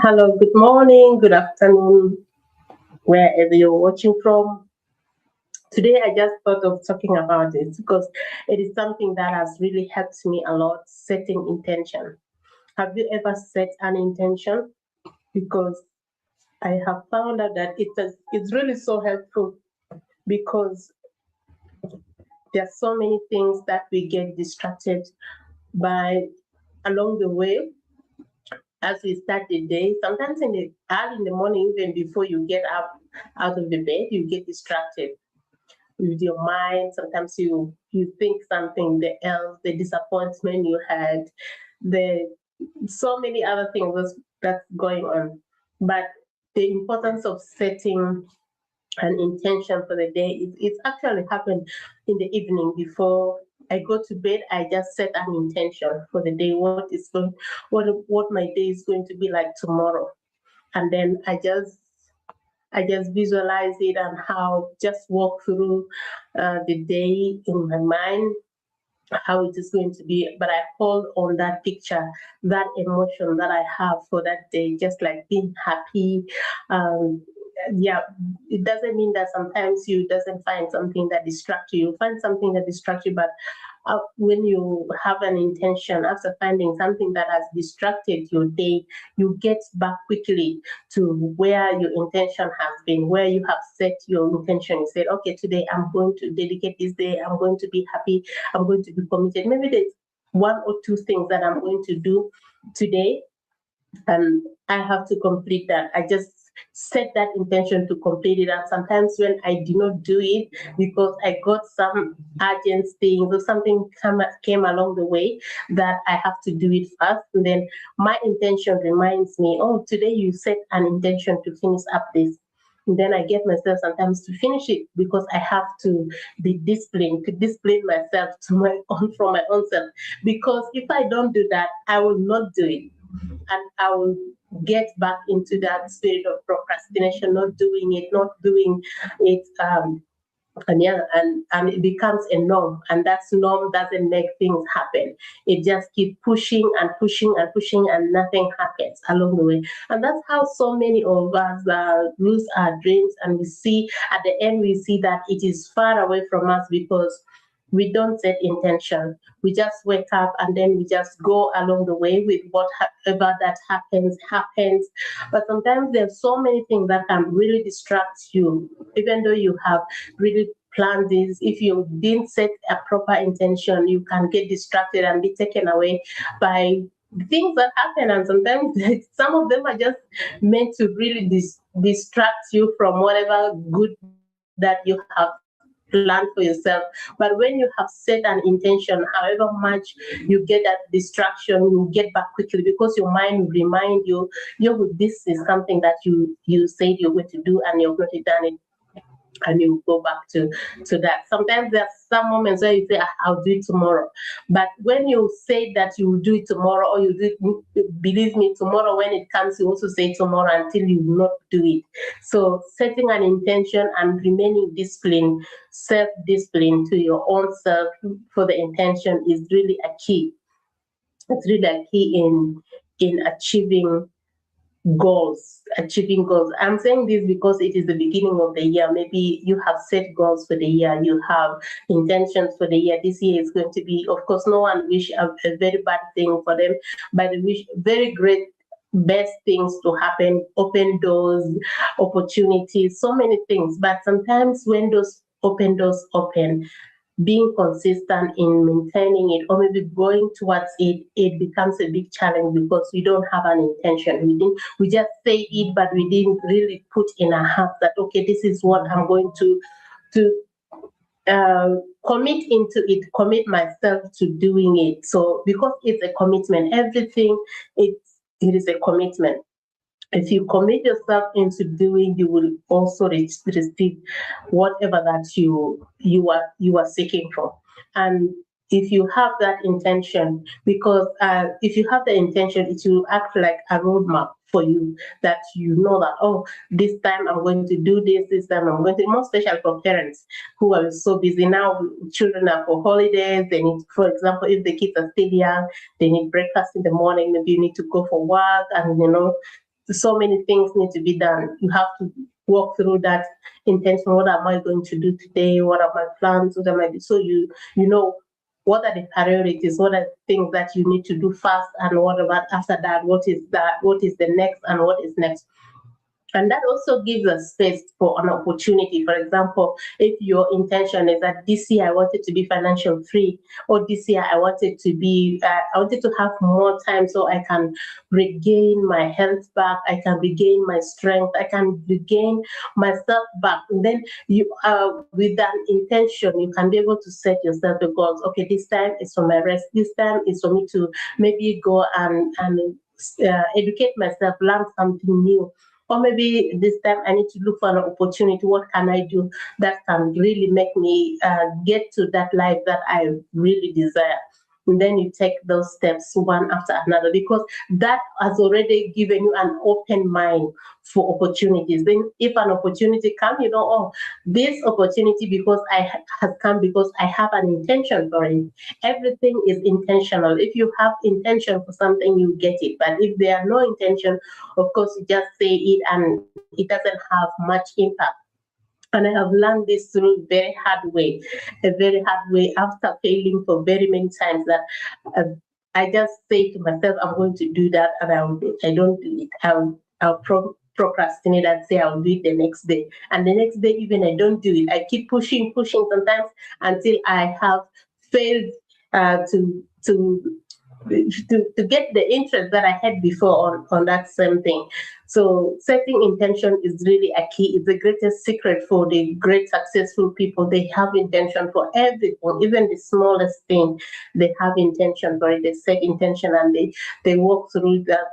Hello, good morning, good afternoon, wherever you're watching from. Today, I just thought of talking about this because it is something that has really helped me a lot setting intention. Have you ever set an intention? Because I have found out that it's really so helpful because there are so many things that we get distracted by along the way as we start the day. Sometimes in the early in the morning, even before you get up out of the bed, you get distracted with your mind. Sometimes you think something the else, the disappointment you had, the so many other things that's going on. But the importance of setting an intention for the day, it's actually happened in the evening before I go to bed. I just set an intention for the day, what my day is going to be like tomorrow. And then I just visualize it and how just walk through the day in my mind, how it is going to be. But I hold on that picture, that emotion that I have for that day, just like being happy. Um, yeah, it doesn't mean that sometimes you doesn't find something that distracts you. You find something that distracts you, but when you have an intention after finding something that has distracted your day, you get back quickly to where your intention has been, where you have set your intention. You said, okay, today I'm going to dedicate this day, I'm going to be happy, I'm going to be committed. Maybe there's one or two things that I'm going to do today, and I have to complete that. I just set that intention to complete it. And sometimes when I do not do it because I got some urgent things or something came along the way that I have to do it first, and then my intention reminds me, oh, today you set an intention to finish up this. And then I get myself sometimes to finish it because I have to be disciplined, to discipline myself to my own from my own self. Because if I don't do that, I will not do it, and I will get back into that spirit of procrastination, not doing it. And yeah, and it becomes a norm, and that norm doesn't make things happen. It just keep pushing and pushing and pushing, and nothing happens along the way. And that's how so many of us lose our dreams, and we see at the end we see that it is far away from us because we don't set intention. We just wake up and then we just go along the way with whatever that happens. But sometimes there's so many things that can really distract you, even though you have really planned this. If you didn't set a proper intention, you can get distracted and be taken away by things that happen. And sometimes some of them are just meant to really distract you from whatever good that you have planned for yourself. But when you have set an intention, however much you get that distraction, you get back quickly because your mind will remind you, this is something that you said you're going to do and you've not done it, and you go back to that. Sometimes there's some moments where you say, "Ah, I'll do it tomorrow," but when you say that you will do it tomorrow, or you do it, believe me, tomorrow when it comes, you also say tomorrow until you not do it. So setting an intention and remaining disciplined, self-discipline to your own self for the intention is really a key. It's really a key in achieving goals. I'm saying this because it is the beginning of the year. Maybe you have set goals for the year, you have intentions for the year. This year is going to be, of course, no one wish a very bad thing for them, but they wish very great best things to happen, open doors, opportunities, so many things. But sometimes when those open doors open, being consistent in maintaining it or maybe going towards it, it becomes a big challenge because we don't have an intention. We just say it, but we didn't really put in our heart that okay, this is what I'm going to uh, commit into it, commit myself to doing it. So because it's a commitment, everything it is a commitment. If you commit yourself into doing, you will also receive whatever that you are seeking for. And if you have that intention, because if you have the intention, it will act like a roadmap for you, that you know that, oh, this time I'm going to do this time I'm going to, more special for parents who are so busy now. Children are for holidays, they need, for example, if the kids are still young, they need breakfast in the morning, maybe you need to go for work, and so many things need to be done. You have to walk through that intention. What am I going to do today? What are my plans? What am I doing? So you know what are the priorities, what are the things that you need to do first, and what about after that, what is the next, and what is next. And that also gives us space for an opportunity. For example, if your intention is that this year I wanted to be financial free, or this year I wanted to have more time so I can regain my health back, I can regain my strength, I can regain myself back. And then you, with that intention, you can be able to set yourself the goals. Okay, this time is for my rest. This time is for me to maybe go and educate myself, learn something new. Or maybe this time I need to look for an opportunity. What can I do that can really make me get to that life that I really desire? And then you take those steps one after another, because that has already given you an open mind for opportunities. Then if an opportunity comes, you know, oh, this opportunity has come because I have an intention for it. Everything is intentional. If you have intention for something, you get it. But if there are no intention, of course, you just say it and it doesn't have much impact. And I have learned this through a very hard way after failing for very many times, that uh, I just say to myself, I'm going to do that, and I don't do it. I'll procrastinate and say I'll do it the next day. And the next day, even I don't do it. I keep pushing sometimes until I have failed to get the interest that I had before on that same thing. So setting intention is really a key. It's the greatest secret for the great successful people. They have intention for everything, even the smallest thing. They have intention for it. They set intention and they walk through that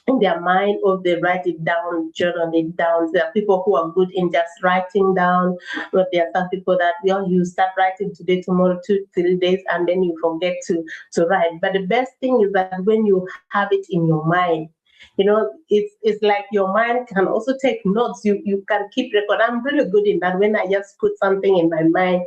in their mind, or they write it down, journal it down. There are people who are good in just writing down, but there are some people that, you start writing today, tomorrow, 2-3 days, and then you forget to write. But the best thing is that when you have it in your mind, it's like your mind can also take notes. You can keep record. I'm really good in that. When I just put something in my mind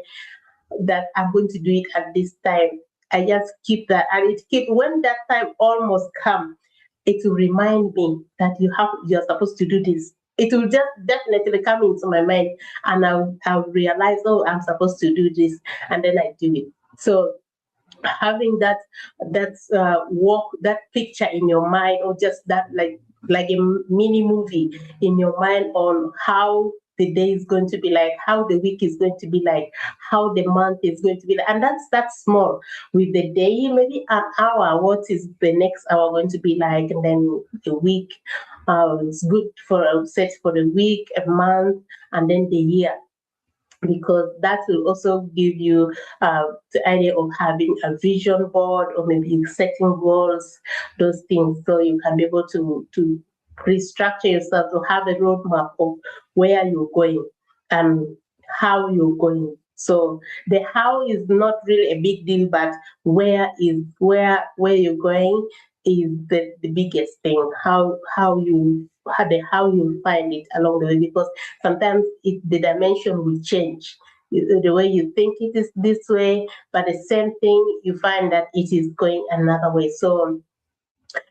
that I'm going to do it at this time, I just keep that, and when that time almost come, it will remind me that you're supposed to do this. It will just definitely come into my mind, and I'll realize, oh, I'm supposed to do this, and then I do it. So having that picture in your mind, or just that, like a mini movie in your mind on how the day is going to be like, how the week is going to be like, how the month is going to be like. And that's small. With the day, maybe an hour, what is the next hour going to be like? And then the week, it's good for set for the week, a month, and then the year, because that will also give you the idea of having a vision board, or maybe setting goals, those things, so you can be able to restructure yourself, to have a roadmap of where you're going and how you're going. So the how is not really a big deal, but where you're going is the biggest thing. How you find it along the way, because sometimes the dimension will change. The way you think it is this way, but the same thing, you find that it is going another way. So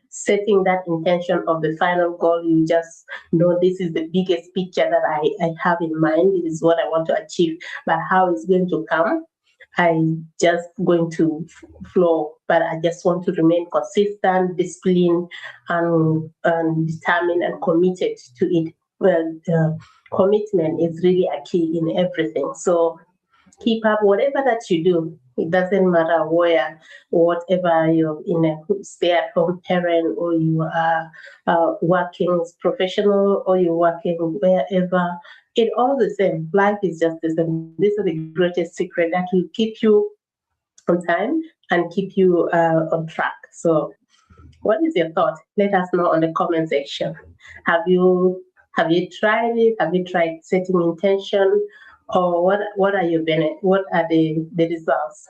setting that intention of the final goal, you just know this is the biggest picture that I have in mind. This is what I want to achieve, but how it's going to come, I'm just going to flow. But I just want to remain consistent, disciplined, and determined and committed to it. Well, commitment is really a key in everything. So keep up whatever that you do. It doesn't matter where, whatever you're in a stay-at-home parent, or you are working as professional, or you're working wherever. It all the same. Life is just the same. This is the greatest secret that will keep you on time and keep you on track. So, what is your thought? Let us know on the comment section. Have you tried it? Have you tried setting intention? Or what are your benefits? What are the results?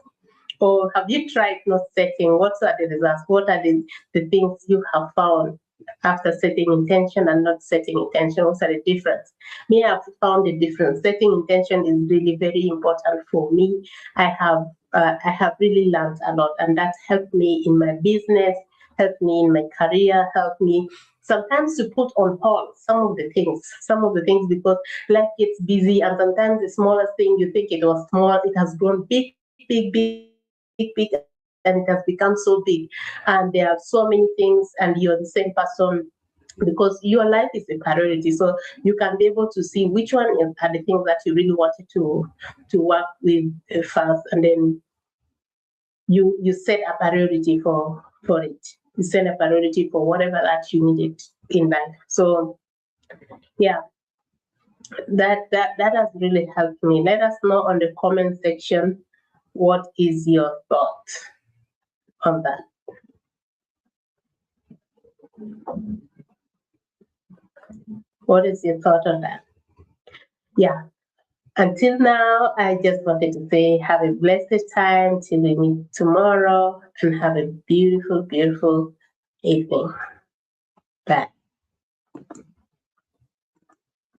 Or have you tried not setting? What are the results? What are the things you have found after setting intention and not setting intention? What are the difference? Me, I've found the difference. Setting intention is really very important for me. I have really learned a lot, and that's helped me in my business, helped me in my career, helped me sometimes to put on pause some of the things because life gets busy, and sometimes the smallest thing you think it was small, it has grown big, and it has become so big. And there are so many things, and you're the same person because your life is a priority. So you can be able to see which one are the things that you really wanted to work with first, and then you set a priority for it. You set a priority for whatever that you needed in life. So yeah, that has really helped me. Let us know on the comment section what is your thought on that. What is your thought on that? Yeah. Until now, I just wanted to say have a blessed time till we meet tomorrow, and have a beautiful, beautiful evening. Bye.